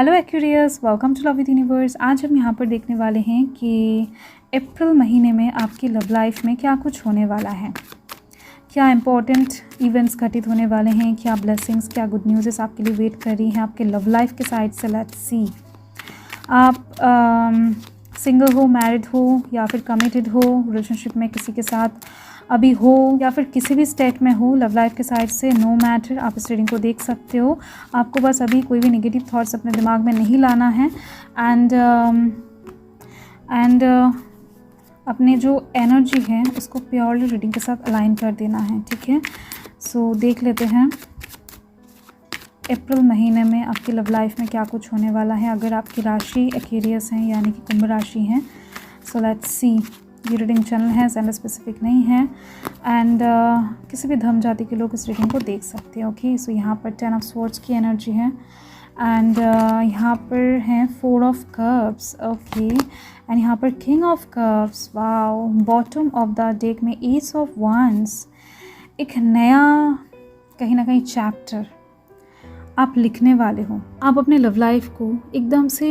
Hello aquarius, welcome to love with universe. आज हम यहाँ पर देखने वाले हैं कि अप्रैल महीने में आपकी लव लाइफ में क्या कुछ होने वाला है, क्या इंपॉर्टेंट इवेंट्स घटित होने वाले हैं, क्या ब्लेसिंग्स, क्या गुड न्यूज़ आपके लिए वेट कर रही हैं आपके लव लाइफ के साइड से। लेट्स सी, आप सिंगल हो, मैरिड हो या फिर कमिटेड हो, रिलेशनशिप में किसी के साथ अभी हो या फिर किसी भी स्टेट में हो, लव लाइफ के साइड से नो मैटर, आप इस रीडिंग को देख सकते हो। आपको बस अभी कोई भी नेगेटिव थॉट्स अपने दिमाग में नहीं लाना है एंड अपने जो एनर्जी है उसको प्योरली रीडिंग के साथ अलाइन कर देना है, ठीक है। सो देख लेते हैं अप्रैल महीने में आपकी लव लाइफ में क्या कुछ होने वाला है। अगर आपकी राशि एक्वेरियस है यानी कि कुंभ राशि है, सो लेट्स सी। ये रीडिंग चैनल है, जेंडर स्पेसिफिक नहीं है एंड किसी भी धर्म जाति के लोग इस रीडिंग को देख सकते हैं। ओके, सो यहाँ पर 10 ऑफ स्वॉर्ड्स की एनर्जी है एंड यहाँ पर हैं 4 ऑफ कप्स। ओके, एंड यहाँ पर king of cups. Wow, bottom of the deck में एस ऑफ वंस। एक नया कहीं ना कहीं चैप्टर आप लिखने वाले हो। आप अपने लव लाइफ को एकदम से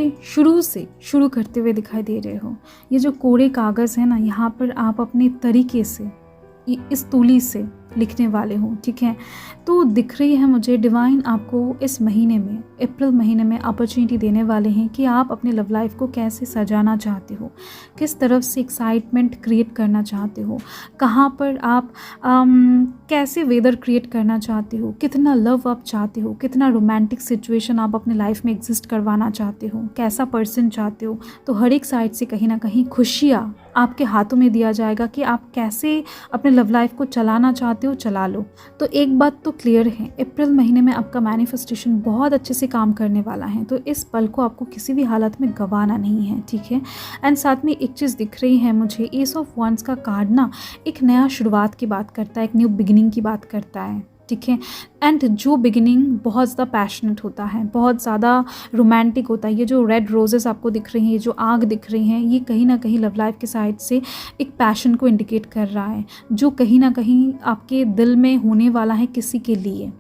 शुरू करते हुए दिखाई दे रहे हो। ये जो कोरे कागज़ है ना, यहाँ पर आप अपने तरीके से इस तूली से लिखने वाले हो, ठीक है। तो दिख रही है मुझे डिवाइन आपको इस महीने में, अप्रैल महीने में अपॉर्चुनिटी देने वाले हैं कि आप अपने लव लाइफ को कैसे सजाना चाहते हो, किस तरफ से एक्साइटमेंट क्रिएट करना चाहते हो, कहाँ पर आप कैसे वेदर क्रिएट करना चाहते हो, कितना लव आप चाहते हो, कितना रोमांटिक सिचुएशन आप अपने लाइफ में एग्जिस्ट करवाना चाहते हो, कैसा पर्सन चाहते हो। तो हर एक साइड से कहीं ना कहीं खुशियाँ आपके हाथों में दिया जाएगा कि आप कैसे अपने लव लाइफ को चलाना चाहते हो, चला लो। तो एक बात तो क्लियर है, अप्रैल महीने में आपका मैनिफेस्टेशन बहुत अच्छे से काम करने वाला है। तो इस पल को आपको किसी भी हालत में गंवाना नहीं है, ठीक है। एंड साथ में एक चीज़ दिख रही है मुझे, एस ऑफ वंस का कार्ड ना एक नया शुरुआत की बात करता है, एक न्यू बिगिनिंग की बात करता है, ठीक है। एंड जो बिगिनिंग बहुत ज़्यादा पैशनेट होता है, बहुत ज़्यादा रोमांटिक होता है। ये जो रेड रोजेस आपको दिख रही हैं, ये जो आग दिख रही हैं, ये कहीं ना कहीं लव लाइफ के साइड से एक पैशन को इंडिकेट कर रहा है, जो कहीं ना कहीं आपके दिल में होने वाला है किसी के लिए,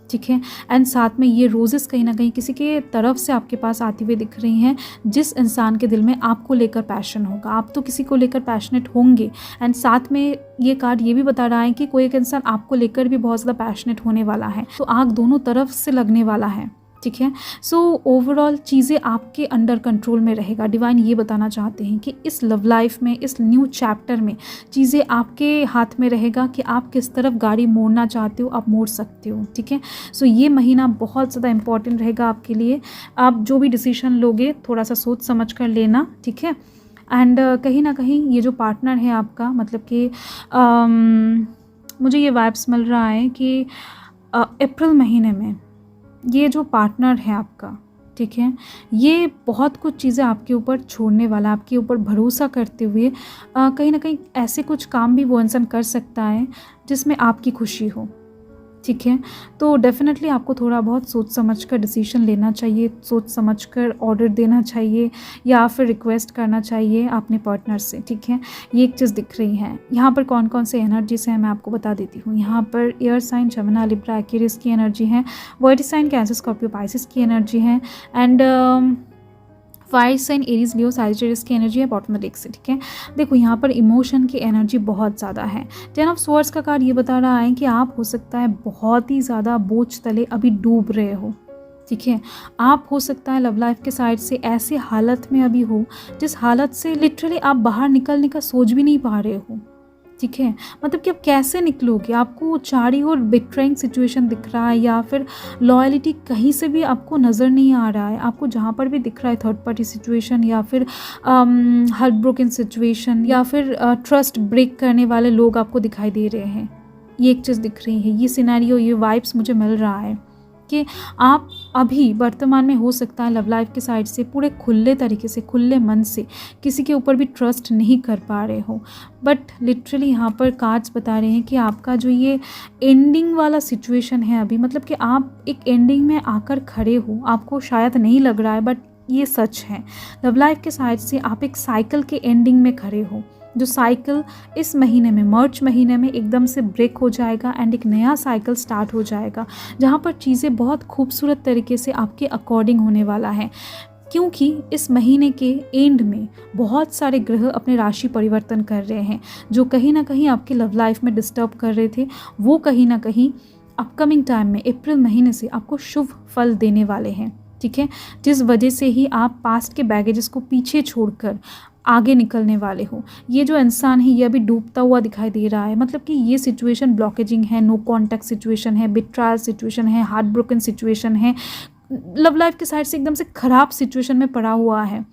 ठीक है। एंड साथ में ये रोजेस कहीं ना कहीं किसी के तरफ से आपके पास आती हुई दिख रही हैं, जिस इंसान के दिल में आपको लेकर पैशन होगा। आप तो किसी को लेकर पैशनेट होंगे एंड साथ में ये कार्ड ये भी बता रहा है कि कोई एक इंसान आपको लेकर भी बहुत ज़्यादा पैशनेट होने वाला है। तो आग दोनों तरफ से लगने वाला है, ठीक है। सो ओवरऑल चीज़ें आपके अंडर कंट्रोल में रहेगा। डिवाइन ये बताना चाहते हैं कि इस लव लाइफ में, इस न्यू चैप्टर में चीज़ें आपके हाथ में रहेगा कि आप किस तरफ गाड़ी मोड़ना चाहते हो, आप मोड़ सकते हो, ठीक है। सो ये महीना बहुत ज़्यादा इंपॉर्टेंट रहेगा आपके लिए। आप जो भी डिसीजन लोगे थोड़ा सा सोच समझ कर लेना, ठीक है। एंड कहीं ना कहीं ये जो पार्टनर है आपका, मतलब कि मुझे ये वाइब्स मिल रहा है कि अप्रैल महीने में ये जो पार्टनर है आपका, ठीक है, ये बहुत कुछ चीज़ें आपके ऊपर छोड़ने वाला, आपके ऊपर भरोसा करते हुए कहीं ना कहीं ऐसे कुछ काम भी वो इंसान कर सकता है जिसमें आपकी खुशी हो, ठीक है। तो डेफिनेटली आपको थोड़ा बहुत सोच समझ कर डिसीजन लेना चाहिए, सोच समझ कर ऑर्डर देना चाहिए या फिर रिक्वेस्ट करना चाहिए अपने पार्टनर से, ठीक है। ये एक चीज़ दिख रही है। यहाँ पर कौन कौन से एनर्जीज हैं मैं आपको बता देती हूँ। यहाँ पर air sign Gemini Libra Aquarius की एनर्जी है, वर्टिस साइन कैंसर स्कॉर्पियो पाइसिस की एनर्जी है and fire sign Aries Leo Sagittarius की एनर्जी है बॉटम ऑफ द डेक से, ठीक है। देखो यहाँ पर इमोशन की एनर्जी बहुत ज़्यादा है। 10 ऑफ स्वॉर्ड्स का कार्ड ये बता रहा है कि आप हो सकता है बहुत ही ज़्यादा बोझ तले अभी डूब रहे हो, ठीक है। आप हो सकता है लव लाइफ के साइड से ऐसी हालत में अभी हो जिस हालत से लिटरली आप बाहर निकलने का सोच भी नहीं पा रहे हो, ठीक है। मतलब कि आप कैसे निकलोगे, आपको चारी और बिट्रेइंग सिचुएशन दिख रहा है या फिर लॉयलिटी कहीं से भी आपको नज़र नहीं आ रहा है। आपको जहाँ पर भी दिख रहा है थर्ड पार्टी सिचुएशन या फिर हार्ट ब्रोकन सिचुएशन या फिर ट्रस्ट ब्रेक करने वाले लोग आपको दिखाई दे रहे हैं। ये एक चीज़ दिख रही है, ये सिनेरियो, ये वाइब्स मुझे मिल रहा है कि आप अभी वर्तमान में हो सकता है लव लाइफ के साइड से पूरे खुले तरीके से, खुले मन से किसी के ऊपर भी ट्रस्ट नहीं कर पा रहे हो। बट लिटरली यहाँ पर कार्ड्स बता रहे हैं कि आपका जो ये एंडिंग वाला सिचुएशन है अभी, मतलब कि आप एक एंडिंग में आकर खड़े हो, आपको शायद नहीं लग रहा है बट ये सच है। लव लाइफ के साइड से आप एक साइकिल के एंडिंग में खड़े हो, जो साइकिल इस महीने में, मार्च महीने में एकदम से ब्रेक हो जाएगा एंड एक नया साइकिल स्टार्ट हो जाएगा, जहाँ पर चीज़ें बहुत खूबसूरत तरीके से आपके अकॉर्डिंग होने वाला है। क्योंकि इस महीने के एंड में बहुत सारे ग्रह अपने राशि परिवर्तन कर रहे हैं, जो कहीं ना कहीं आपकी लव लाइफ में डिस्टर्ब कर रहे थे, वो कहीं ना कहीं अपकमिंग टाइम में अप्रैल महीने से आपको शुभ फल देने वाले हैं। ठीक है, जिस वजह से ही आप पास्ट के बैगेजेस को पीछे छोड़कर आगे निकलने वाले हो। ये जो इंसान है ये अभी डूबता हुआ दिखाई दे रहा है, मतलब कि ये सिचुएशन ब्लॉकेजिंग है, नो कॉन्टैक्ट सिचुएशन है, बिट्रायल सिचुएशन है, हार्ट ब्रोकन सिचुएशन है, लव लाइफ के साइड से एकदम से ख़राब सिचुएशन में पड़ा हुआ है।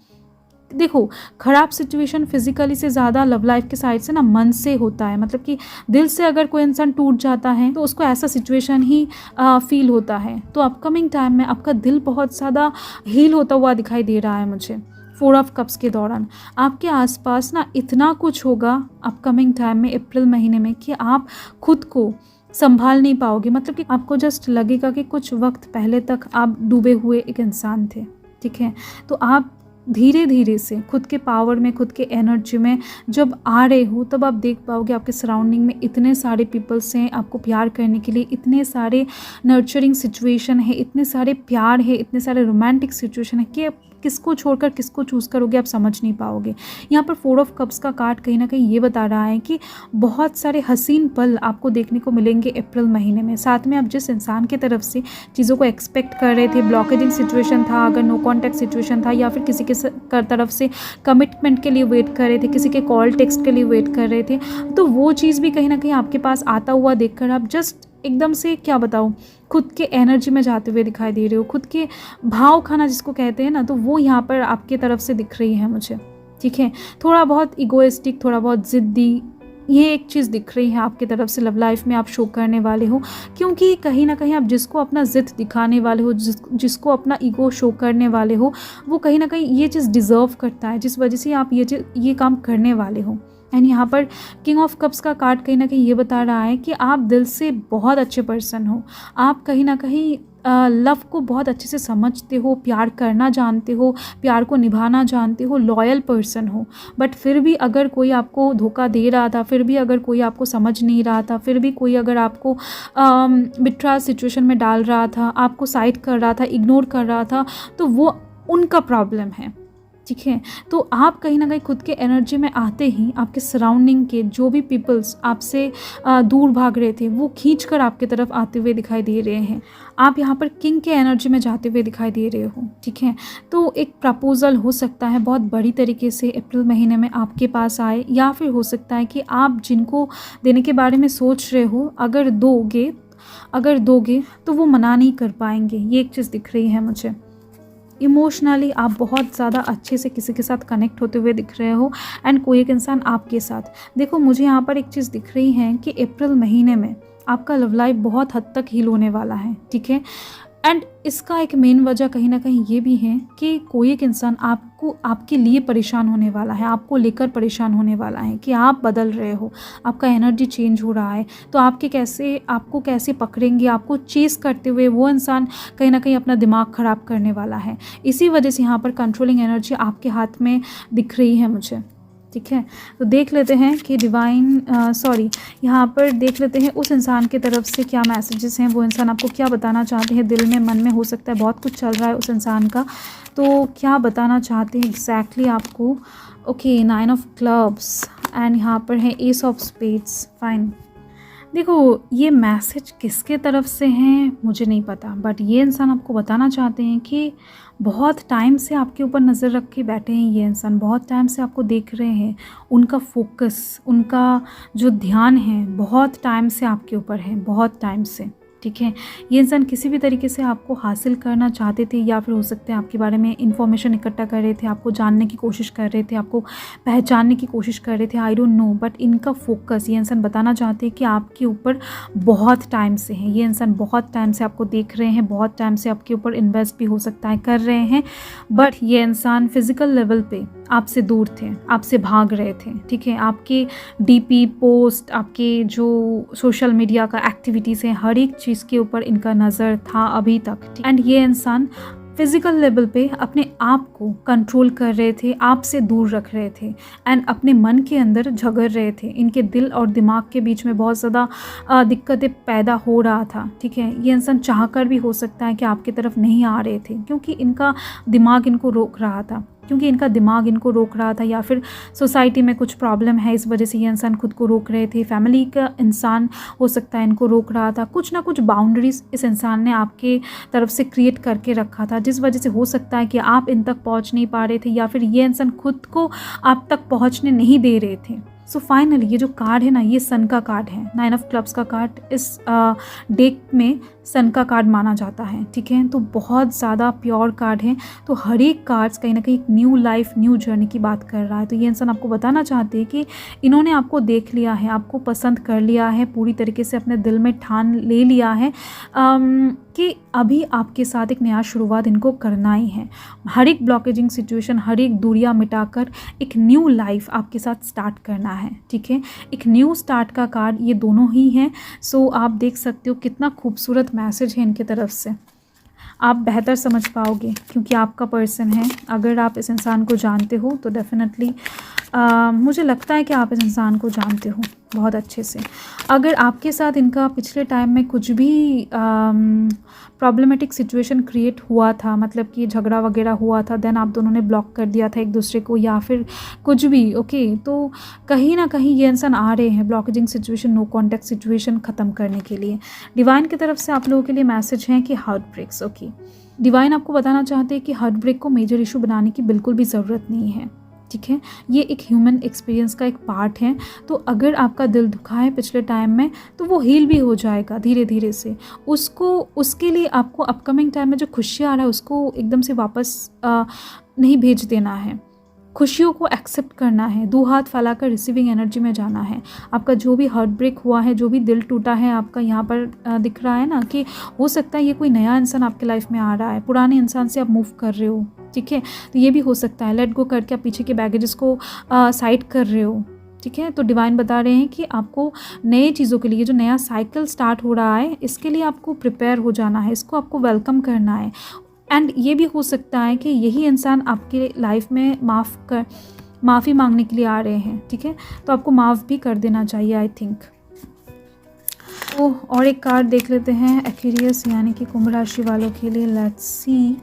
देखो, ख़राब सिचुएशन फिजिकली से ज़्यादा लव लाइफ के साइड से ना मन से होता है, मतलब कि दिल से अगर कोई इंसान टूट जाता है तो उसको ऐसा सिचुएशन ही फील होता है। तो अपकमिंग टाइम में आपका दिल बहुत ज़्यादा हील होता हुआ दिखाई दे रहा है मुझे। 4 ऑफ कप्स के दौरान आपके आसपास ना इतना कुछ होगा अपकमिंग टाइम में अप्रैल महीने में कि आप खुद को संभाल नहीं पाओगे, मतलब कि आपको जस्ट लगेगा कि कुछ वक्त पहले तक आप डूबे हुए एक इंसान थे। ठीक है, तो आप धीरे धीरे से खुद के पावर में, खुद के एनर्जी में जब आ रहे हो, तब आप देख पाओगे आपके सराउंडिंग में इतने सारे पीपल्स हैं आपको प्यार करने के लिए, इतने सारे नर्चरिंग सिचुएशन है, इतने सारे प्यार है, इतने सारे रोमांटिक सिचुएशन है कि किसको छोड़कर किसको चूज़ करोगे आप समझ नहीं पाओगे। यहाँ पर 4 ऑफ कप्स का कार्ड कहीं ना कहीं ये बता रहा है कि बहुत सारे हसीन पल आपको देखने को मिलेंगे अप्रैल महीने में। साथ में आप जिस इंसान की तरफ से चीज़ों को एक्सपेक्ट कर रहे थे, ब्लॉकेजिंग सिचुएशन था, अगर नो कॉन्टैक्ट सिचुएशन था, या फिर किसी के तरफ से कमिटमेंट के लिए वेट कर रहे थे, किसी के कॉल टेक्स्ट के लिए वेट कर रहे थे, तो वो चीज़ भी कहीं ना कहीं आपके पास आता हुआ देखकर आप जस्ट एकदम से, क्या बताऊँ, खुद के एनर्जी में जाते हुए दिखाई दे रहे हो। खुद के भाव खाना जिसको कहते हैं ना, तो वो यहाँ पर आपके तरफ से दिख रही है मुझे। ठीक है, थोड़ा बहुत इगोइस्टिक, थोड़ा बहुत ज़िद्दी, ये एक चीज़ दिख रही है आपकी तरफ से लव लाइफ में आप शो करने वाले हो। क्योंकि कहीं ना कहीं आप जिसको अपना ज़िद दिखाने वाले हो, जिसको अपना ईगो शो करने वाले हो, वो कहीं ना कहीं ये चीज़ डिज़र्व करता है, जिस वजह से आप ये काम करने वाले हो। एंड यहाँ पर किंग ऑफ कप्स का कार्ड कहीं ना कहीं ये बता रहा है कि आप दिल से बहुत अच्छे पर्सन हो। आप कहीं ना कहीं लव को बहुत अच्छे से समझते हो, प्यार करना जानते हो, प्यार को निभाना जानते हो, लॉयल पर्सन हो। बट फिर भी अगर कोई आपको धोखा दे रहा था, फिर भी अगर कोई आपको समझ नहीं रहा था, फिर भी कोई अगर आपको बिट्रायल सिचुएशन में डाल रहा था, आपको साइड कर रहा था, इग्नोर कर रहा था, तो वो उनका प्रॉब्लम है। ठीक है, तो आप कहीं ना कहीं खुद के एनर्जी में आते ही आपके सराउंडिंग के जो भी पीपल्स आपसे दूर भाग रहे थे, वो खींच कर आपके तरफ आते हुए दिखाई दे रहे हैं। आप यहाँ पर किंग के एनर्जी में जाते हुए दिखाई दे रहे हो। ठीक है, तो एक प्रपोजल हो सकता है बहुत बड़ी तरीके से अप्रैल महीने में आपके पास आए, या फिर हो सकता है कि आप जिनको देने के बारे में सोच रहे हो, अगर दोगे तो वो मना नहीं कर पाएंगे। ये एक चीज़ दिख रही है मुझे। इमोशनली आप बहुत ज़्यादा अच्छे से किसी के साथ कनेक्ट होते हुए दिख रहे हो, एंड कोई एक इंसान आपके साथ। देखो, मुझे यहाँ पर एक चीज़ दिख रही है कि अप्रैल महीने में आपका लव लाइफ बहुत हद तक हील होने वाला है। ठीक है, एंड इसका एक मेन वजह कहीं ना कहीं ये भी है कि कोई एक इंसान आपके लिए परेशान होने वाला है, आपको लेकर परेशान होने वाला है कि आप बदल रहे हो, आपका एनर्जी चेंज हो रहा है। तो आपको कैसे पकड़ेंगे, आपको चेस करते हुए वो इंसान कहीं ना कहीं अपना दिमाग ख़राब करने वाला है। इसी वजह से यहाँ पर कंट्रोलिंग एनर्जी आपके हाथ में दिख रही है मुझे। ठीक है, तो देख लेते हैं कि यहाँ पर देख लेते हैं उस इंसान की तरफ से क्या मैसेजेस हैं, वो इंसान आपको क्या बताना चाहते हैं। दिल में, मन में हो सकता है बहुत कुछ चल रहा है उस इंसान का, तो क्या बताना चाहते हैं एग्जैक्टली आपको। ओके, 9 ऑफ क्लब्स एंड यहाँ पर है एस ऑफ स्पेड्स। फाइन, देखो, ये मैसेज किसके तरफ से हैं मुझे नहीं पता, बट ये इंसान आपको बताना चाहते हैं कि बहुत टाइम से आपके ऊपर नज़र रख के बैठे हैं। ये इंसान बहुत टाइम से आपको देख रहे हैं, उनका फोकस, उनका जो ध्यान है बहुत टाइम से आपके ऊपर है, बहुत टाइम से। ठीक है, ये इंसान किसी भी तरीके से आपको हासिल करना चाहते थे, या फिर हो सकता है आपके बारे में इन्फॉर्मेशन इकट्ठा कर रहे थे, आपको जानने की कोशिश कर रहे थे, आपको पहचानने की कोशिश कर रहे थे, आई डोंट नो। बट इनका फोकस, ये इंसान बताना चाहते हैं कि आपके ऊपर बहुत टाइम से है। ये इंसान बहुत टाइम से आपको देख रहे हैं, बहुत टाइम से आपके ऊपर इन्वेस्ट भी हो सकता है कर रहे हैं, बट ये इंसान फिज़िकल लेवल पे आपसे दूर थे, आपसे भाग रहे थे। ठीक है, आपके डीपी पोस्ट, आपके जो सोशल मीडिया का एक्टिविटीज़ हैं, हर एक चीज़ के ऊपर इनका नज़र था अभी तक। एंड ये इंसान फिज़िकल लेवल पे अपने आप को कंट्रोल कर रहे थे, आपसे दूर रख रहे थे एंड अपने मन के अंदर झगड़ रहे थे। इनके दिल और दिमाग के बीच में बहुत ज़्यादा दिक्कतें पैदा हो रहा था, ठीक है। ये इंसान चाहकर भी हो सकता है कि आपकी तरफ नहीं आ रहे थे, क्योंकि इनका दिमाग इनको रोक रहा था, या फिर सोसाइटी में कुछ प्रॉब्लम है, इस वजह से ये इंसान खुद को रोक रहे थे। फैमिली का इंसान हो सकता है इनको रोक रहा था। कुछ ना कुछ बाउंड्रीज इस इंसान ने आपके तरफ से क्रिएट करके रखा था, जिस वजह से हो सकता है कि आप इन तक पहुंच नहीं पा रहे थे, या फिर ये इंसान खुद को आप तक पहुंचने नहीं दे रहे थे। सो फाइनली ये जो कार्ड है ना, ये सन का कार्ड है। 9 ऑफ क्लब्स का कार्ड इस डेक में सन का कार्ड माना जाता है, ठीक है। तो बहुत ज़्यादा प्योर कार्ड है। तो हर एक कार्ड्स कहीं ना कहीं एक न्यू लाइफ, न्यू जर्नी की बात कर रहा है। तो ये इंसान आपको बताना चाहते हैं कि इन्होंने आपको देख लिया है, आपको पसंद कर लिया है, पूरी तरीके से अपने दिल में ठान ले लिया है कि अभी आपके साथ एक नया शुरुआत इनको करना ही है। हर एक ब्लॉकेजिंग सिचुएशन, हर एक दूरियां मिटाकर एक न्यू लाइफ आपके साथ स्टार्ट करना है, ठीक है। एक न्यू स्टार्ट का कार्ड ये दोनों ही हैं। सो आप देख सकते हो कितना खूबसूरत मैसेज है इनकी तरफ से। आप बेहतर समझ पाओगे क्योंकि आपका पर्सन है। अगर आप इस इंसान को जानते हो तो डेफिनेटली मुझे लगता है कि आप इस इंसान को जानते हो बहुत अच्छे से। अगर आपके साथ इनका पिछले टाइम में कुछ भी प्रॉब्लमेटिक सिचुएशन क्रिएट हुआ था, मतलब कि झगड़ा वगैरह हुआ था, देन आप दोनों ने ब्लॉक कर दिया था एक दूसरे को, या फिर कुछ भी, ओके, तो कहीं ना कहीं ये इंसान आ रहे हैं ब्लॉकेजिंग सिचुएशन, नो कॉन्टैक्ट सिचुएशन ख़त्म करने के लिए। डिवाइन की तरफ से आप लोगों के लिए मैसेज है कि हार्ट ब्रेक्स, ओके। डिवाइन आपको बताना चाहते हैं कि हार्ट ब्रेक को मेजर इशू बनाने की बिल्कुल भी ज़रूरत नहीं है, ठीक है। ये एक ह्यूमन एक्सपीरियंस का एक पार्ट है। तो अगर आपका दिल दुखा है पिछले टाइम में, तो वो हील भी हो जाएगा धीरे धीरे से। उसके लिए आपको अपकमिंग टाइम में जो खुशी आ रहा है उसको एकदम से वापस नहीं भेज देना है। खुशियों को एक्सेप्ट करना है, 2 हाथ फैलाकर रिसीविंग एनर्जी में जाना है। आपका जो भी हार्ट ब्रेक हुआ है, जो भी दिल टूटा है आपका, यहाँ पर दिख रहा है ना कि हो सकता है ये कोई नया इंसान आपके लाइफ में आ रहा है, पुराने इंसान से आप मूव कर रहे हो, ठीक है। तो ये भी हो सकता है लेट गो करके आप पीछे के बैगेजेस को साइड कर रहे हो, ठीक है। तो डिवाइन बता रहे हैं कि आपको नए चीज़ों के लिए, जो नया साइकिल स्टार्ट हो रहा है, इसके लिए आपको प्रिपेयर हो जाना है, इसको आपको वेलकम करना है। एंड ये भी हो सकता है कि यही इंसान आपके लाइफ में माफ़ी मांगने के लिए आ रहे हैं, ठीक है। तो आपको माफ़ भी कर देना चाहिए, आई थिंक। तो और एक कार्ड देख लेते हैं एक्वेरियस यानी कि कुंभ राशि वालों के लिए। लेट्स सी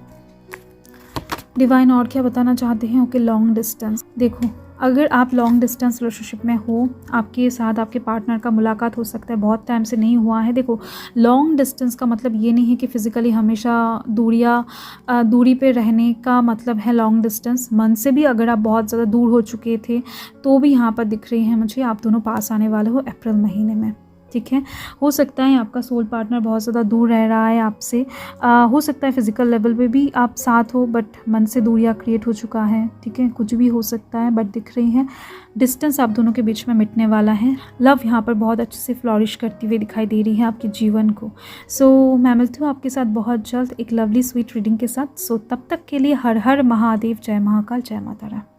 डिवाइन और क्या बताना चाहते हैं। Okay, long distance. देखो, अगर आप लॉन्ग डिस्टेंस रिलेशनशिप में हो, आपके साथ आपके पार्टनर का मुलाकात हो सकता है, बहुत टाइम से नहीं हुआ है। देखो, लॉन्ग डिस्टेंस का मतलब ये नहीं है कि फ़िज़िकली हमेशा दूरी पे रहने का मतलब है लॉन्ग डिस्टेंस। मन से भी अगर आप बहुत ज़्यादा दूर हो चुके थे तो भी यहाँ पर दिख रही हैं मुझे आप दोनों पास आने वाले हो अप्रैल महीने में, ठीक है। हो सकता है आपका सोल पार्टनर बहुत ज़्यादा दूर रह रहा है आपसे। हो सकता है फिज़िकल लेवल पे भी आप साथ हो, बट मन से दूरियां क्रिएट हो चुका है, ठीक है। कुछ भी हो सकता है, बट दिख रही है डिस्टेंस आप दोनों के बीच में मिटने वाला है। लव यहाँ पर बहुत अच्छे से फ्लॉरिश करती हुई दिखाई दे रही है आपके जीवन को। सो मैं मिलती हूँ आपके साथ बहुत जल्द एक लवली स्वीट रीडिंग के साथ। सो तब तक के लिए हर हर महादेव, जय महाकाल, जय माता रानी।